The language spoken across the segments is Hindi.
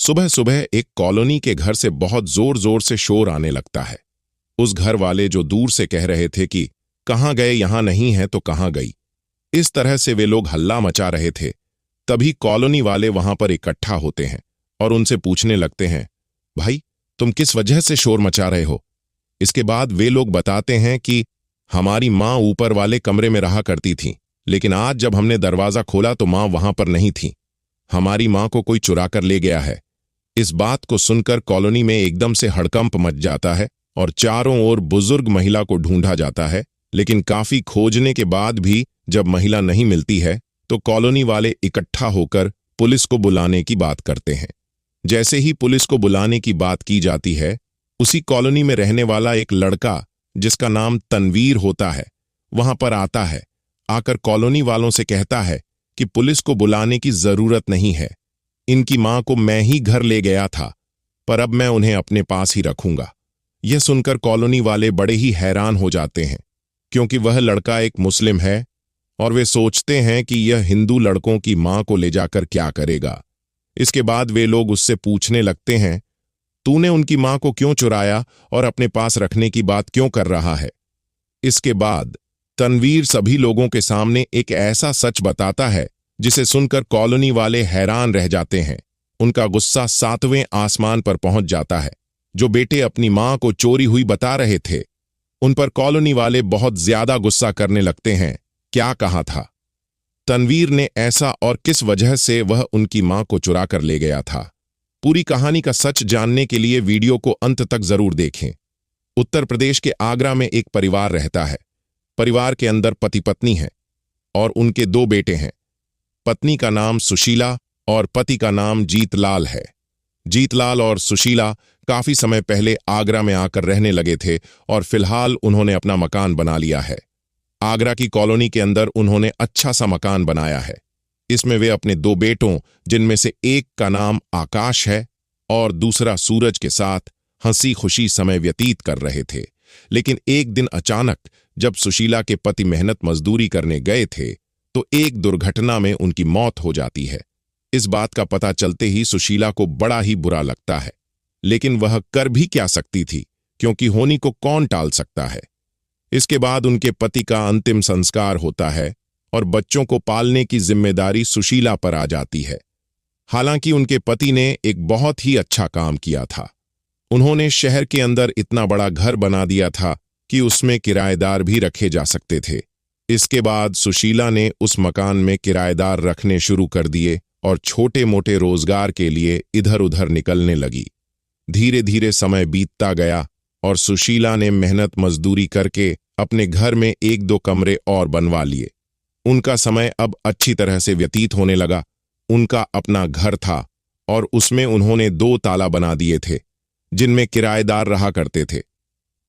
सुबह सुबह एक कॉलोनी के घर से बहुत जोर जोर से शोर आने लगता है। उस घर वाले जो दूर से कह रहे थे कि कहाँ गए, यहां नहीं है तो कहाँ गई। इस तरह से वे लोग हल्ला मचा रहे थे। तभी कॉलोनी वाले वहां पर इकट्ठा होते हैं और उनसे पूछने लगते हैं, भाई तुम किस वजह से शोर मचा रहे हो। इसके बाद वे लोग बताते हैं कि हमारी माँ ऊपर वाले कमरे में रहा करती थी, लेकिन आज जब हमने दरवाजा खोला तो माँ वहां पर नहीं थी। हमारी माँ को कोई चुरा कर ले गया है। इस बात को सुनकर कॉलोनी में एकदम से हड़कंप मच जाता है और चारों ओर बुजुर्ग महिला को ढूंढा जाता है, लेकिन काफी खोजने के बाद भी जब महिला नहीं मिलती है तो कॉलोनी वाले इकट्ठा होकर पुलिस को बुलाने की बात करते हैं। जैसे ही पुलिस को बुलाने की बात की जाती है, उसी कॉलोनी में रहने वाला एक लड़का जिसका नाम तनवीर होता है वहां पर आता है। आकर कॉलोनी वालों से कहता है कि पुलिस को बुलाने की जरूरत नहीं है, इनकी मां को मैं ही घर ले गया था, पर अब मैं उन्हें अपने पास ही रखूंगा। यह सुनकर कॉलोनी वाले बड़े ही हैरान हो जाते हैं, क्योंकि वह लड़का एक मुस्लिम है और वे सोचते हैं कि यह हिंदू लड़कों की मां को ले जाकर क्या करेगा। इसके बाद वे लोग उससे पूछने लगते हैं, तूने उनकी मां को क्यों चुराया और अपने पास रखने की बात क्यों कर रहा है। इसके बाद तनवीर सभी लोगों के सामने एक ऐसा सच बताता है जिसे सुनकर कॉलोनी वाले हैरान रह जाते हैं। उनका गुस्सा 7वें आसमान पर पहुंच जाता है। जो बेटे अपनी मां को चोरी हुई बता रहे थे, उन पर कॉलोनी वाले बहुत ज्यादा गुस्सा करने लगते हैं। क्या कहा था तनवीर ने ऐसा और किस वजह से वह उनकी मां को चुरा कर ले गया था। पूरी कहानी का सच जानने के लिए वीडियो को अंत तक जरूर देखें। उत्तर प्रदेश के आगरा में एक परिवार रहता है। परिवार के अंदर पति पत्नी है और उनके 2 बेटे हैं। पत्नी का नाम सुशीला और पति का नाम जीतलाल है। जीतलाल और सुशीला काफी समय पहले आगरा में आकर रहने लगे थे और फिलहाल उन्होंने अपना मकान बना लिया है। आगरा की कॉलोनी के अंदर उन्होंने अच्छा सा मकान बनाया है। इसमें वे अपने 2 बेटों, जिनमें से एक का नाम आकाश है और दूसरा सूरज, के साथ हंसी खुशी समय व्यतीत कर रहे थे। लेकिन एक दिन अचानक जब सुशीला के पति मेहनत मजदूरी करने गए थे तो एक दुर्घटना में उनकी मौत हो जाती है। इस बात का पता चलते ही सुशीला को बड़ा ही बुरा लगता है, लेकिन वह कर भी क्या सकती थी, क्योंकि होनी को कौन टाल सकता है। इसके बाद उनके पति का अंतिम संस्कार होता है और बच्चों को पालने की जिम्मेदारी सुशीला पर आ जाती है। हालांकि उनके पति ने एक बहुत ही अच्छा काम किया था। उन्होंने शहर के अंदर इतना बड़ा घर बना दिया था कि उसमें किराएदार भी रखे जा सकते थे। इसके बाद सुशीला ने उस मकान में किराएदार रखने शुरू कर दिए और छोटे मोटे रोजगार के लिए इधर उधर निकलने लगी। धीरे धीरे समय बीतता गया और सुशीला ने मेहनत मजदूरी करके अपने घर में 1-2 कमरे और बनवा लिए। उनका समय अब अच्छी तरह से व्यतीत होने लगा। उनका अपना घर था और उसमें उन्होंने 2 ताला बना दिए थे, जिनमें किराएदार रहा करते थे।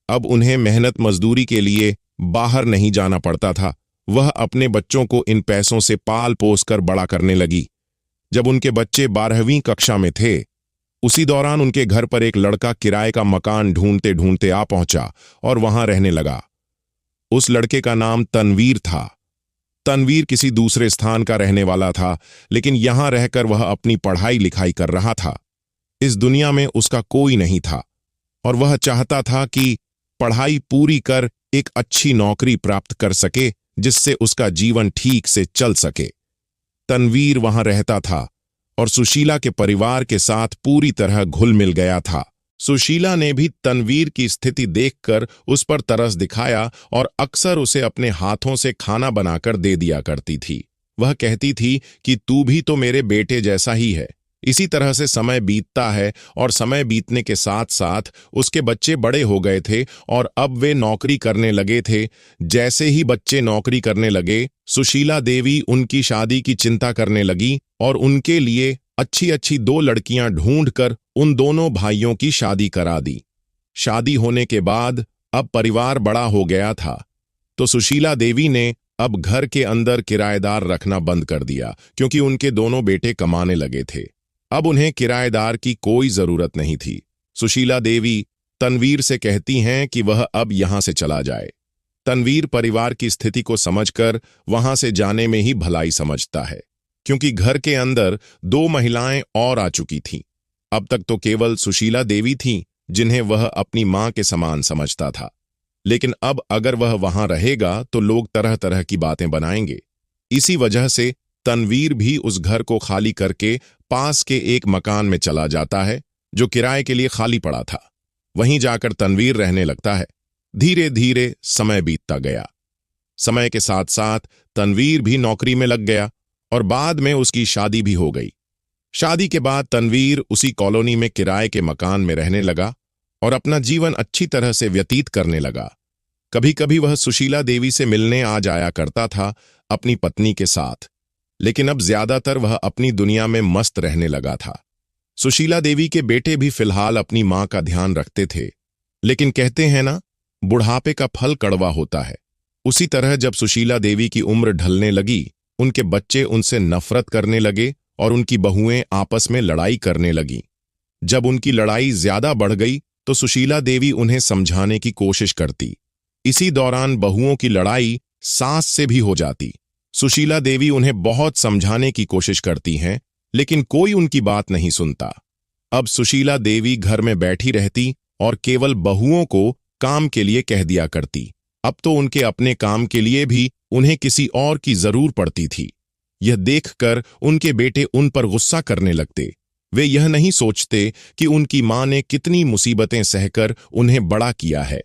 अब उन्हें मेहनत मजदूरी के लिए बाहर नहीं जाना पड़ता था। वह अपने बच्चों को इन पैसों से पाल पोस कर बड़ा करने लगी। जब उनके बच्चे 12वीं कक्षा में थे, उसी दौरान उनके घर पर एक लड़का किराए का मकान ढूंढते ढूंढते आ पहुंचा और वहां रहने लगा। उस लड़के का नाम तनवीर था। तनवीर किसी दूसरे स्थान का रहने वाला था, लेकिन यहां रहकर वह अपनी पढ़ाई लिखाई कर रहा था। इस दुनिया में उसका कोई नहीं था और वह चाहता था कि पढ़ाई पूरी कर एक अच्छी नौकरी प्राप्त कर सके, जिससे उसका जीवन ठीक से चल सके। तनवीर वहां रहता था और सुशीला के परिवार के साथ पूरी तरह घुल मिल गया था। सुशीला ने भी तनवीर की स्थिति देखकर उस पर तरस दिखाया और अक्सर उसे अपने हाथों से खाना बनाकर दे दिया करती थी। वह कहती थी कि तू भी तो मेरे बेटे जैसा ही है। इसी तरह से समय बीतता है और समय बीतने के साथ साथ उसके बच्चे बड़े हो गए थे और अब वे नौकरी करने लगे थे। जैसे ही बच्चे नौकरी करने लगे, सुशीला देवी उनकी शादी की चिंता करने लगी और उनके लिए अच्छी अच्छी 2 लड़कियां ढूंढकर उन दोनों भाइयों की शादी करा दी। शादी होने के बाद अब परिवार बड़ा हो गया था, तो सुशीला देवी ने अब घर के अंदर किराएदार रखना बंद कर दिया, क्योंकि उनके दोनों बेटे कमाने लगे थे। अब उन्हें किराएदार की कोई जरूरत नहीं थी। सुशीला देवी तनवीर से कहती हैं कि वह अब यहां से चला जाए। तनवीर परिवार की स्थिति को समझकर वहां से जाने में ही भलाई समझता है, क्योंकि घर के अंदर 2 महिलाएं और आ चुकी थीं। अब तक तो केवल सुशीला देवी थीं जिन्हें वह अपनी मां के समान समझता था, लेकिन अब अगर वह वहां रहेगा तो लोग तरह तरह की बातें बनाएंगे। इसी वजह से तनवीर भी उस घर को खाली करके पास के एक मकान में चला जाता है जो किराए के लिए खाली पड़ा था। वहीं जाकर तनवीर रहने लगता है। धीरे धीरे समय बीतता गया। समय के साथ साथ तनवीर भी नौकरी में लग गया और बाद में उसकी शादी भी हो गई। शादी के बाद तनवीर उसी कॉलोनी में किराए के मकान में रहने लगा और अपना जीवन अच्छी तरह से व्यतीत करने लगा। कभी कभी वह सुशीला देवी से मिलने आ जाया करता था अपनी पत्नी के साथ, लेकिन अब ज्यादातर वह अपनी दुनिया में मस्त रहने लगा था। सुशीला देवी के बेटे भी फिलहाल अपनी मां का ध्यान रखते थे, लेकिन कहते हैं ना, बुढ़ापे का फल कड़वा होता है। उसी तरह जब सुशीला देवी की उम्र ढलने लगी, उनके बच्चे उनसे नफरत करने लगे और उनकी बहुएं आपस में लड़ाई करने लगीं। जब उनकी लड़ाई ज्यादा बढ़ गई तो सुशीला देवी उन्हें समझाने की कोशिश करती। इसी दौरान बहुओं की लड़ाई सास से भी हो जाती। सुशीला देवी उन्हें बहुत समझाने की कोशिश करती हैं, लेकिन कोई उनकी बात नहीं सुनता। अब सुशीला देवी घर में बैठी रहती और केवल बहुओं को काम के लिए कह दिया करती। अब तो उनके अपने काम के लिए भी उन्हें किसी और की जरूर पड़ती थी। यह देखकर उनके बेटे उन पर गुस्सा करने लगते। वे यह नहीं सोचते कि उनकी मां ने कितनी मुसीबतें सहकर उन्हें बड़ा किया है,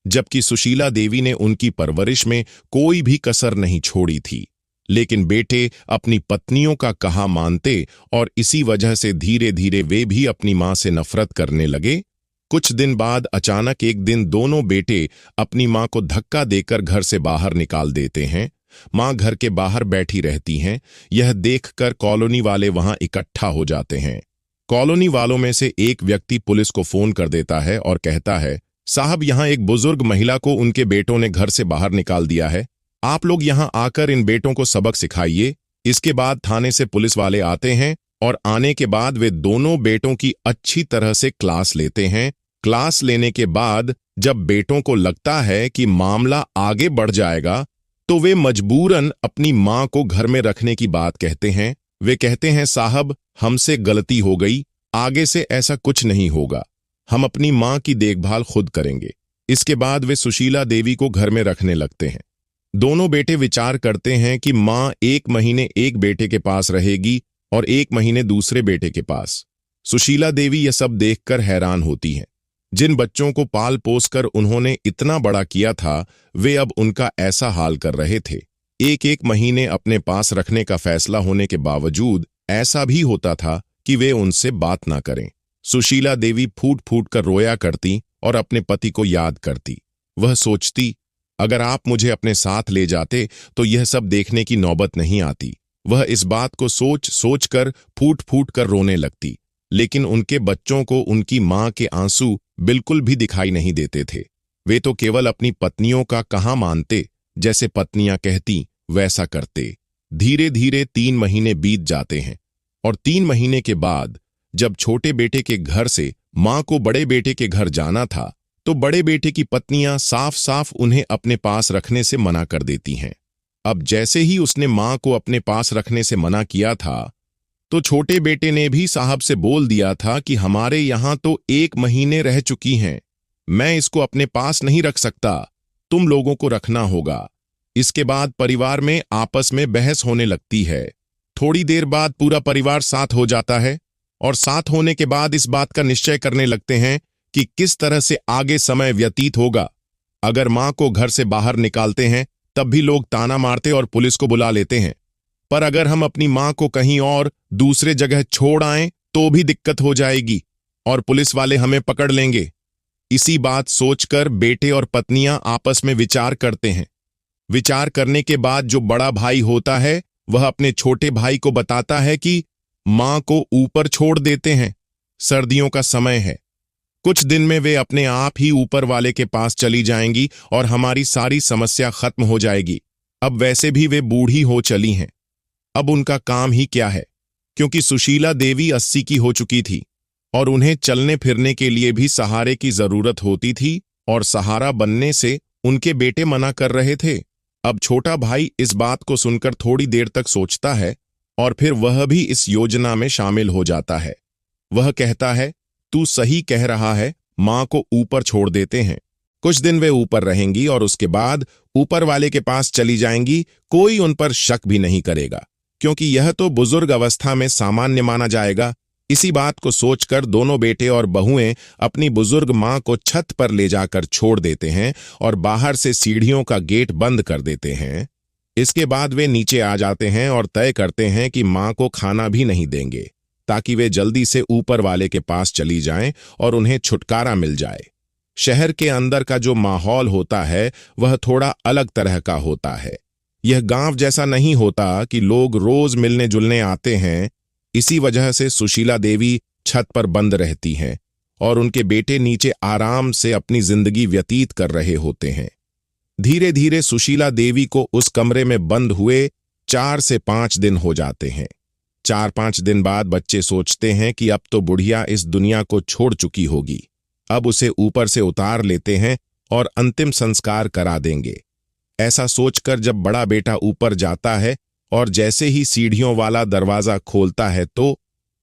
जबकि सुशीला देवी ने उनकी परवरिश में कोई भी कसर नहीं छोड़ी थी। लेकिन बेटे अपनी पत्नियों का कहा मानते और इसी वजह से धीरे धीरे वे भी अपनी मां से नफरत करने लगे। कुछ दिन बाद अचानक एक दिन दोनों बेटे अपनी मां को धक्का देकर घर से बाहर निकाल देते हैं। मां घर के बाहर बैठी रहती हैं। यह देखकर कॉलोनी वाले वहां इकट्ठा हो जाते हैं। कॉलोनी वालों में से एक व्यक्ति पुलिस को फोन कर देता है और कहता है, साहब, यहां एक बुजुर्ग महिला को उनके बेटों ने घर से बाहर निकाल दिया है। आप लोग यहां आकर इन बेटों को सबक सिखाइए। इसके बाद थाने से पुलिस वाले आते हैं और आने के बाद वे दोनों बेटों की अच्छी तरह से क्लास लेते हैं। क्लास लेने के बाद जब बेटों को लगता है कि मामला आगे बढ़ जाएगा तो वे मजबूरन अपनी मां को घर में रखने की बात कहते हैं। वे कहते हैं, साहब, हमसे गलती हो गई, आगे से ऐसा कुछ नहीं होगा, हम अपनी मां की देखभाल खुद करेंगे। इसके बाद वे सुशीला देवी को घर में रखने लगते हैं। दोनों बेटे विचार करते हैं कि मां 1 महीने एक बेटे के पास रहेगी और 1 महीने दूसरे बेटे के पास। सुशीला देवी यह सब देखकर हैरान होती हैं। जिन बच्चों को पाल पोस कर उन्होंने इतना बड़ा किया था, वे अब उनका ऐसा हाल कर रहे थे। 1 महीने अपने पास रखने का फैसला होने के बावजूद ऐसा भी होता था कि वे उनसे बात ना करें। सुशीला देवी फूट फूट कर रोया करती और अपने पति को याद करती। वह सोचती, अगर आप मुझे अपने साथ ले जाते तो यह सब देखने की नौबत नहीं आती। वह इस बात को सोच सोच कर फूट फूट कर रोने लगती, लेकिन उनके बच्चों को उनकी मां के आंसू बिल्कुल भी दिखाई नहीं देते थे। वे तो केवल अपनी पत्नियों का कहा मानते, जैसे पत्नियां कहती वैसा करते। धीरे धीरे 3 महीने बीत जाते हैं और 3 महीने के बाद जब छोटे बेटे के घर से मां को बड़े बेटे के घर जाना था, तो बड़े बेटे की पत्नियां साफ साफ उन्हें अपने पास रखने से मना कर देती हैं। अब जैसे ही उसने मां को अपने पास रखने से मना किया था, तो छोटे बेटे ने भी साहब से बोल दिया था कि हमारे यहां तो 1 महीने रह चुकी हैं, मैं इसको अपने पास नहीं रख सकता, तुम लोगों को रखना होगा। इसके बाद परिवार में आपस में बहस होने लगती है। थोड़ी देर बाद पूरा परिवार साथ हो जाता है और साथ होने के बाद इस बात का निश्चय करने लगते हैं कि किस तरह से आगे समय व्यतीत होगा। अगर मां को घर से बाहर निकालते हैं तब भी लोग ताना मारते और पुलिस को बुला लेते हैं, पर अगर हम अपनी मां को कहीं और दूसरे जगह छोड़ आएं तो भी दिक्कत हो जाएगी और पुलिस वाले हमें पकड़ लेंगे। इसी बात सोचकर बेटे और पत्नियां आपस में विचार करते हैं। विचार करने के बाद जो बड़ा भाई होता है वह अपने छोटे भाई को बताता है कि मां को ऊपर छोड़ देते हैं, सर्दियों का समय है, कुछ दिन में वे अपने आप ही ऊपर वाले के पास चली जाएंगी और हमारी सारी समस्या खत्म हो जाएगी। अब वैसे भी वे बूढ़ी हो चली हैं, अब उनका काम ही क्या है, क्योंकि सुशीला देवी 80 की हो चुकी थी और उन्हें चलने फिरने के लिए भी सहारे की जरूरत होती थी और सहारा बनने से उनके बेटे मना कर रहे थे। अब छोटा भाई इस बात को सुनकर थोड़ी देर तक सोचता है और फिर वह भी इस योजना में शामिल हो जाता है। वह कहता है, तू सही कह रहा है, माँ को ऊपर छोड़ देते हैं। कुछ दिन वे ऊपर रहेंगी और उसके बाद ऊपर वाले के पास चली जाएंगी। कोई उन पर शक भी नहीं करेगा, क्योंकि यह तो बुजुर्ग अवस्था में सामान्य माना जाएगा। इसी बात को सोचकर दोनों बेटे और बहुएं अपनी बुजुर्ग माँ को छत पर ले जाकर छोड़ देते हैं और बाहर से सीढ़ियों का गेट बंद कर देते हैं। इसके बाद वे नीचे आ जाते हैं और तय करते हैं कि माँ को खाना भी नहीं देंगे, ताकि वे जल्दी से ऊपर वाले के पास चली जाएं और उन्हें छुटकारा मिल जाए। शहर के अंदर का जो माहौल होता है वह थोड़ा अलग तरह का होता है। यह गांव जैसा नहीं होता कि लोग रोज मिलने जुलने आते हैं। इसी वजह से सुशीला देवी छत पर बंद रहती हैं और उनके बेटे नीचे आराम से अपनी जिंदगी व्यतीत कर रहे होते हैं। धीरे धीरे सुशीला देवी को उस कमरे में बंद हुए 4 से 5 दिन हो जाते हैं। 4-5 दिन बाद बच्चे सोचते हैं कि अब तो बुढ़िया इस दुनिया को छोड़ चुकी होगी, अब उसे ऊपर से उतार लेते हैं और अंतिम संस्कार करा देंगे। ऐसा सोचकर जब बड़ा बेटा ऊपर जाता है और जैसे ही सीढ़ियों वाला दरवाजा खोलता है तो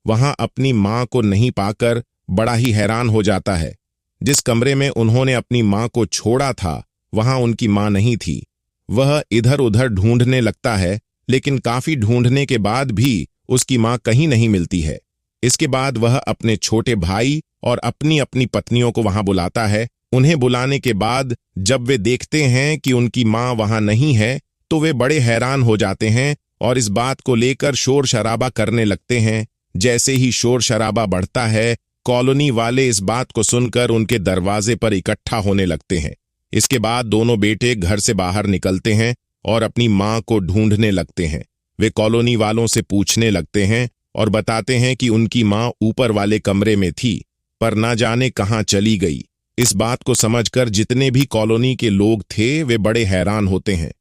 वहां अपनी मां को नहीं पाकर बड़ा ही हैरान हो जाता है। जिस कमरे में उन्होंने अपनी मां को छोड़ा था वहां उनकी मां नहीं थी। वह इधर उधर ढूंढने लगता है, लेकिन काफी ढूंढने के बाद भी उसकी मां कहीं नहीं मिलती है। इसके बाद वह अपने छोटे भाई और अपनी अपनी पत्नियों को वहां बुलाता है। उन्हें बुलाने के बाद जब वे देखते हैं कि उनकी मां वहां नहीं है तो वे बड़े हैरान हो जाते हैं और इस बात को लेकर शोर शराबा करने लगते हैं। जैसे ही शोर शराबा बढ़ता है, कॉलोनी वाले इस बात को सुनकर उनके दरवाजे पर इकट्ठा होने लगते हैं। इसके बाद दोनों बेटे घर से बाहर निकलते हैं और अपनी मां को ढूंढने लगते हैं। वे कॉलोनी वालों से पूछने लगते हैं और बताते हैं कि उनकी मां ऊपर वाले कमरे में थी, पर ना जाने कहां चली गई। इस बात को समझकर जितने भी कॉलोनी के लोग थे वे बड़े हैरान होते हैं।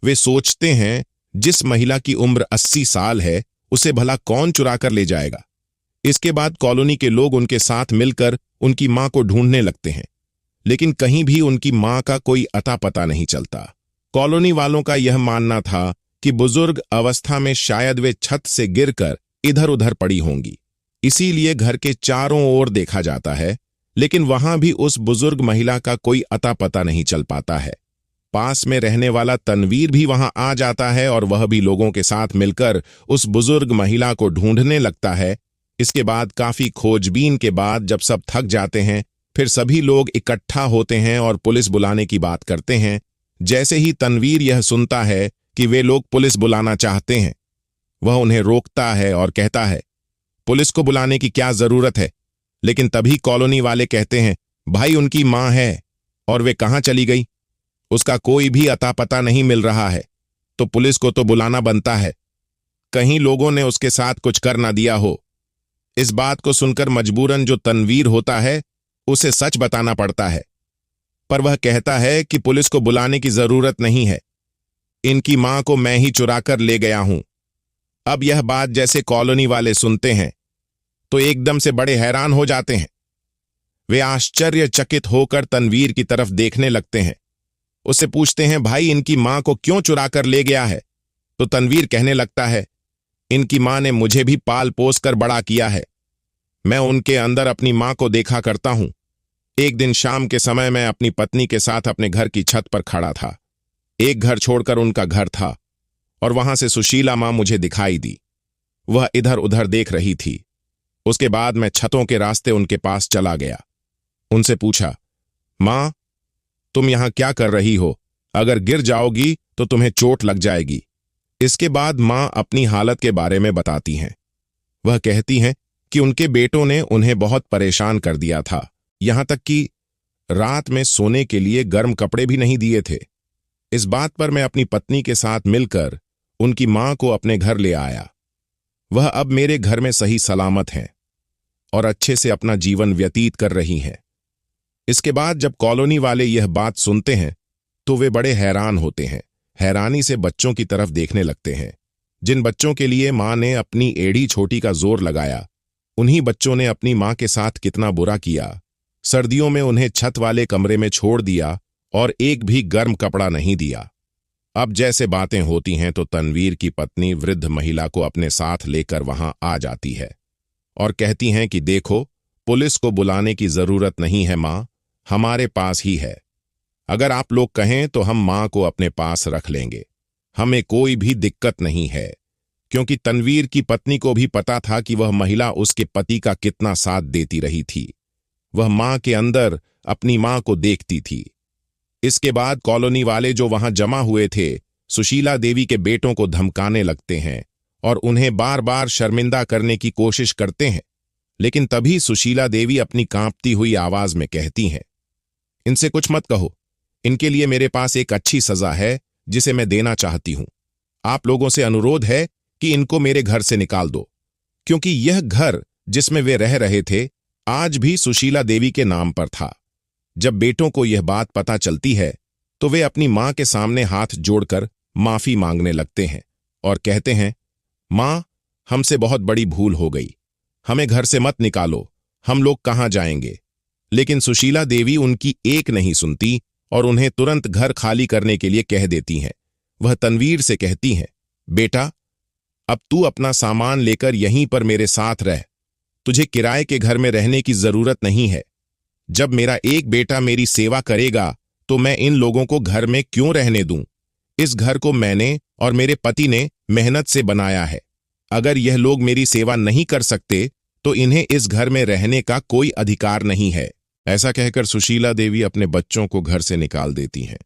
वे सोचते हैं, जिस महिला की उम्र 80 साल है उसे भला कौन चुरा कर ले जाएगा। इसके बाद कॉलोनी के लोग उनके साथ मिलकर उनकी मां को ढूंढने लगते हैं, लेकिन कहीं भी उनकी मां का कोई अता पता नहीं चलता। कॉलोनी वालों का यह मानना था कि बुजुर्ग अवस्था में शायद वे छत से गिरकर इधर उधर पड़ी होंगी। इसीलिए घर के चारों ओर देखा जाता है, लेकिन वहां भी उस बुजुर्ग महिला का कोई अता पता नहीं चल पाता है। पास में रहने वाला तनवीर भी वहां आ जाता है और वह भी लोगों के साथ मिलकर उस बुजुर्ग महिला को ढूंढने लगता है। इसके बाद काफी खोजबीन के बाद जब सब थक जाते हैं, फिर सभी लोग इकट्ठा होते हैं और पुलिस बुलाने की बात करते हैं। जैसे ही तनवीर यह सुनता है कि वे लोग पुलिस बुलाना चाहते हैं, वह उन्हें रोकता है और कहता है, पुलिस को बुलाने की क्या जरूरत है। लेकिन तभी कॉलोनी वाले कहते हैं, भाई उनकी मां है और वे कहां चली गई, उसका कोई भी अता पता नहीं मिल रहा है, तो पुलिस को तो बुलाना बनता है, कहीं लोगों ने उसके साथ कुछ कर ना दिया हो। इस बात को सुनकर मजबूरन जो तनवीर होता है उसे सच बताना पड़ता है, पर वह कहता है कि पुलिस को बुलाने की जरूरत नहीं है, इनकी मां को मैं ही चुरा कर ले गया हूं। अब यह बात जैसे कॉलोनी वाले सुनते हैं तो एकदम से बड़े हैरान हो जाते हैं। वे आश्चर्यचकित होकर तनवीर की तरफ देखने लगते हैं। उससे पूछते हैं, भाई इनकी मां को क्यों चुरा कर ले गया है। तो तनवीर कहने लगता है, इनकी मां ने मुझे भी पाल पोस कर बड़ा किया है, मैं उनके अंदर अपनी मां को देखा करता हूं। एक दिन शाम के समय मैं अपनी पत्नी के साथ अपने घर की छत पर खड़ा था। एक घर छोड़कर उनका घर था और वहां से सुशीला मां मुझे दिखाई दी। वह इधर उधर देख रही थी। उसके बाद मैं छतों के रास्ते उनके पास चला गया। उनसे पूछा, मां तुम यहां क्या कर रही हो, अगर गिर जाओगी तो तुम्हें चोट लग जाएगी। इसके बाद मां अपनी हालत के बारे में बताती हैं। वह कहती हैं कि उनके बेटों ने उन्हें बहुत परेशान कर दिया था, यहां तक कि रात में सोने के लिए गर्म कपड़े भी नहीं दिए थे। इस बात पर मैं अपनी पत्नी के साथ मिलकर उनकी मां को अपने घर ले आया। वह अब मेरे घर में सही सलामत हैं और अच्छे से अपना जीवन व्यतीत कर रही हैं। इसके बाद जब कॉलोनी वाले यह बात सुनते हैं तो वे बड़े हैरान होते हैं। हैरानी से बच्चों की तरफ देखने लगते हैं। जिन बच्चों के लिए मां ने अपनी एड़ी छोटी का जोर लगाया, उन्हीं बच्चों ने अपनी मां के साथ कितना बुरा किया। सर्दियों में उन्हें छत वाले कमरे में छोड़ दिया और एक भी गर्म कपड़ा नहीं दिया। अब जैसे बातें होती हैं तो तनवीर की पत्नी वृद्ध महिला को अपने साथ लेकर वहां आ जाती है और कहती हैं कि देखो, पुलिस को बुलाने की जरूरत नहीं है माँ, हमारे पास ही है। अगर आप लोग कहें तो हम माँ को अपने पास रख लेंगे, हमें कोई भी दिक्कत नहीं है। क्योंकि तनवीर की पत्नी को भी पता था कि वह महिला उसके पति का कितना साथ देती रही थी। वह माँ के अंदर अपनी माँ को देखती थी। इसके बाद कॉलोनी वाले जो वहां जमा हुए थे, सुशीला देवी के बेटों को धमकाने लगते हैं और उन्हें बार बार शर्मिंदा करने की कोशिश करते हैं। लेकिन तभी सुशीला देवी अपनी कांपती हुई आवाज में कहती हैं, इनसे कुछ मत कहो, इनके लिए मेरे पास एक अच्छी सजा है जिसे मैं देना चाहती हूं। आप लोगों से अनुरोध है कि इनको मेरे घर से निकाल दो, क्योंकि यह घर जिसमें वे रह रहे थे आज भी सुशीला देवी के नाम पर था। जब बेटों को यह बात पता चलती है तो वे अपनी मां के सामने हाथ जोड़कर माफी मांगने लगते हैं और कहते हैं, मां, हमसे बहुत बड़ी भूल हो गई, हमें घर से मत निकालो, हम लोग कहां जाएंगे। लेकिन सुशीला देवी उनकी एक नहीं सुनती और उन्हें तुरंत घर खाली करने के लिए कह देती हैं। वह तनवीर से कहती हैं, बेटा, अब तू अपना सामान लेकर यहीं पर मेरे साथ रह, तुझे किराए के घर में रहने की जरूरत नहीं है। जब मेरा एक बेटा मेरी सेवा करेगा तो मैं इन लोगों को घर में क्यों रहने दूं? इस घर को मैंने और मेरे पति ने मेहनत से बनाया है। अगर यह लोग मेरी सेवा नहीं कर सकते तो इन्हें इस घर में रहने का कोई अधिकार नहीं है। ऐसा कहकर सुशीला देवी अपने बच्चों को घर से निकाल देती हैं।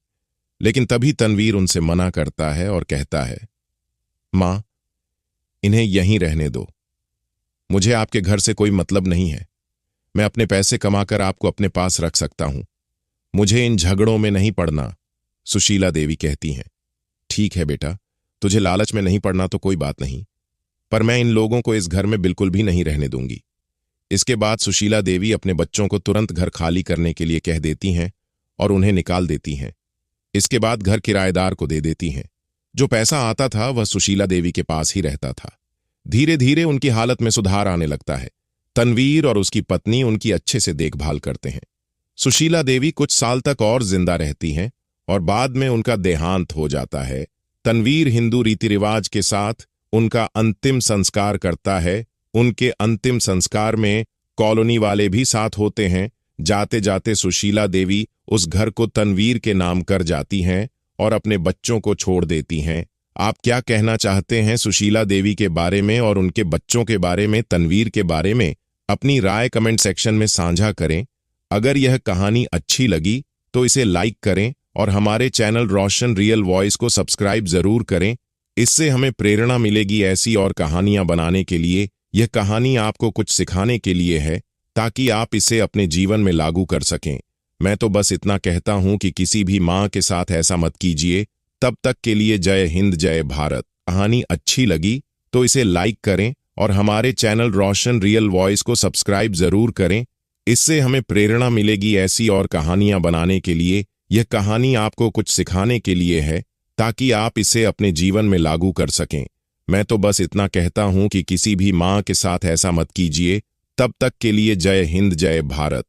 लेकिन तभी तनवीर उनसे मना करता है और कहता है, मां, इन्हें यहीं रहने दो, मुझे आपके घर से कोई मतलब नहीं है। मैं अपने पैसे कमाकर आपको अपने पास रख सकता हूं, मुझे इन झगड़ों में नहीं पड़ना। सुशीला देवी कहती हैं, ठीक है बेटा, तुझे लालच में नहीं पड़ना तो कोई बात नहीं, पर मैं इन लोगों को इस घर में बिल्कुल भी नहीं रहने दूंगी। इसके बाद सुशीला देवी अपने बच्चों को तुरंत घर खाली करने के लिए कह देती हैं और उन्हें निकाल देती हैं। इसके बाद घर किराएदार को दे देती हैं। जो पैसा आता था वह सुशीला देवी के पास ही रहता था। धीरे धीरे उनकी हालत में सुधार आने लगता है। तनवीर और उसकी पत्नी उनकी अच्छे से देखभाल करते हैं। सुशीला देवी कुछ साल तक और जिंदा रहती हैं और बाद में उनका देहांत हो जाता है। तनवीर हिंदू रीति रिवाज के साथ उनका अंतिम संस्कार करता है। उनके अंतिम संस्कार में कॉलोनी वाले भी साथ होते हैं। जाते जाते सुशीला देवी उस घर को तनवीर के नाम कर जाती हैं और अपने बच्चों को छोड़ देती हैं। आप क्या कहना चाहते हैं सुशीला देवी के बारे में और उनके बच्चों के बारे में, तनवीर के बारे में? अपनी राय कमेंट सेक्शन में साझा करें। अगर यह कहानी अच्छी लगी तो इसे लाइक करें और हमारे चैनल रोशन रियल वॉइस को सब्सक्राइब जरूर करें। इससे हमें प्रेरणा मिलेगी ऐसी और कहानियां बनाने के लिए। यह कहानी आपको कुछ सिखाने के लिए है ताकि आप इसे अपने जीवन में लागू कर सकें। मैं तो बस इतना कहता हूं कि किसी भी मां के साथ ऐसा मत कीजिए। तब तक के लिए जय हिंद, जय भारत। कहानी अच्छी लगी तो इसे लाइक करें और हमारे चैनल रोशन रियल वॉइस को सब्सक्राइब जरूर करें। इससे हमें प्रेरणा मिलेगी ऐसी और कहानियां बनाने के लिए। यह कहानी आपको कुछ सिखाने के लिए है ताकि आप इसे अपने जीवन में लागू कर सकें। मैं तो बस इतना कहता हूं कि किसी भी मां के साथ ऐसा मत कीजिए। तब तक के लिए जय हिंद, जय भारत।